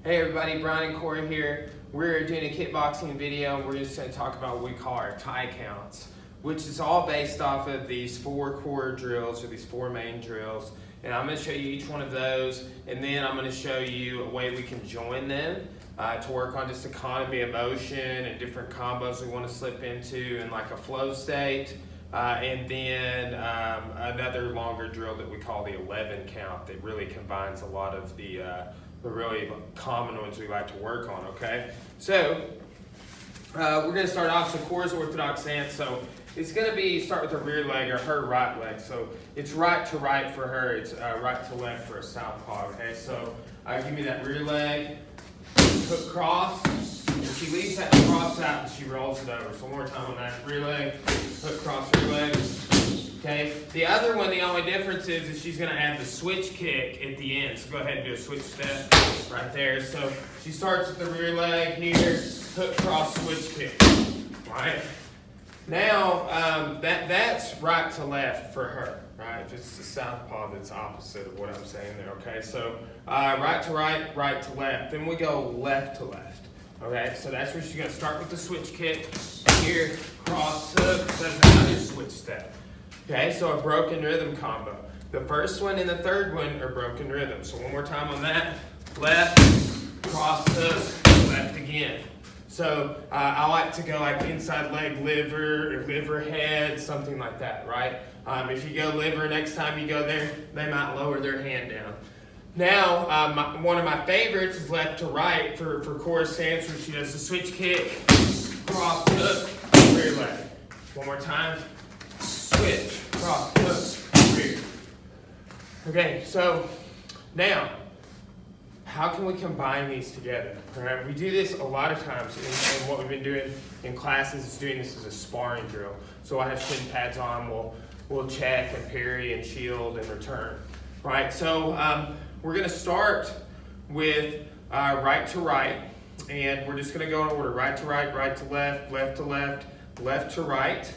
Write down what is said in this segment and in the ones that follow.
Hey everybody, Brian and Corey here. We're doing a kickboxing video and we're just going to talk about what we call our Thai counts, which is all based off of these 4 core drills or these 4 main drills. And I'm going to show you each one of those, and then I'm going to show you a way we can join them to work on just economy of motion and different combos we want to slip into in like a flow state. And then another longer drill that we call the 11 count that really combines a lot of the really common ones we like to work on, okay? So, we're going to start off, so core is orthodox stance, so it's going to be, start with the rear leg or her right leg. So it's right to right for her, it's right to left for a southpaw, okay? So give me that rear leg, hook cross, and she leaves that cross out and she rolls it over. So one more time on that, rear leg, hook cross, rear leg. Okay, the other one, the only difference is she's going to add the switch kick at the end. So go ahead and do a switch step right there. So she starts with the rear leg here, hook, cross, switch kick. Right? Now, that's right to left for her. Right? It's the southpaw that's opposite of what I'm saying there. Okay, so right to right, right to left. Then we go left to left. Okay, so that's where she's going to start with the switch kick. Here, cross, hook, that's another switch step. Okay, so a broken rhythm combo. The first one and the third one are broken rhythm. So one more time on that. Left, cross hook, left again. So I like to go like inside leg liver or liver head, something like that, right? If you go liver, next time you go there, they might lower their hand down. Now, one of my favorites is left to right for core stance, where she does the switch kick, cross hook, rear leg. One more time. Switch, cross, hook, rear. Okay, so now, how can we combine these together? All right, we do this a lot of times, and what we've been doing in classes is doing this as a sparring drill. So I have shin pads on, we'll check and parry and shield and return. Right, so we're gonna start with right to right, and we're just gonna go in order, right to right, right to left, left to left, left to right.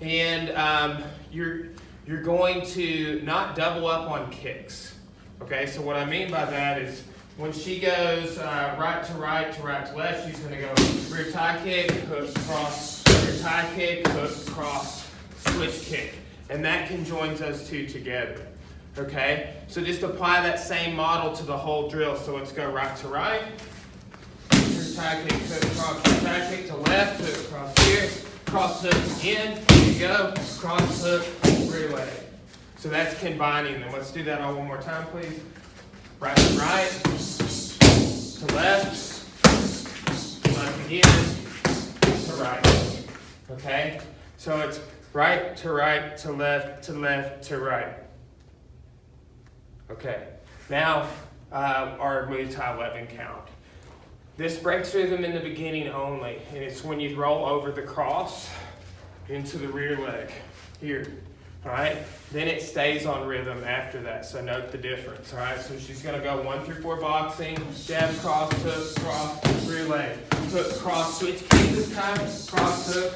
And you're going to not double up on kicks. Okay, so what I mean by that is when she goes right to right to left, she's going to go rear Thai kick, hook, cross, rear Thai kick, hook, cross, switch kick. And that conjoins those two together. Okay, so just apply that same model to the whole drill. So let's go right to right, rear Thai kick, hook, cross, rear Thai kick to left, hook, cross here. Cross hook again, here you go, cross hook, rear leg. So that's combining them. Let's do that all one more time, please. Right to right, to left, left again, to right. Okay? So it's right to right, to left, to right. Okay. Now, our Muay Thai 11 count. This breaks rhythm in the beginning only, and it's when you roll over the cross into the rear leg here, all right? Then it stays on rhythm after that, so note the difference, all right? So she's gonna go 1 through 4 boxing, jab, cross, hook, cross, rear leg, hook, cross, switch kick this time, cross, hook,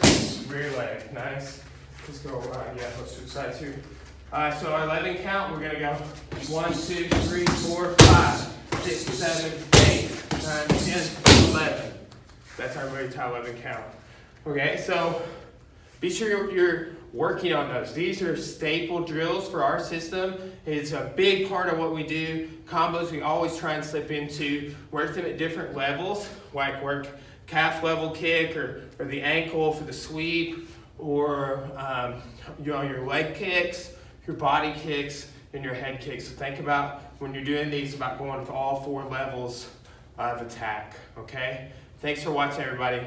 rear leg, nice. Let's go, let's switch side too. So our 11 count, we're gonna go 1, 2, 3, 4, 5, 6, 7, 8, 9, 10, 11. That's our Muay Thai 11 count. Okay, so be sure you're working on those. These are staple drills for our system. It's a big part of what we do. Combos we always try and slip into, work them at different levels, like work calf level kick or the ankle for the sweep, or your leg kicks, your body kicks, and your head kicks. So think about when you're doing these about going with all 4 levels of attack, okay? Thanks for watching, everybody.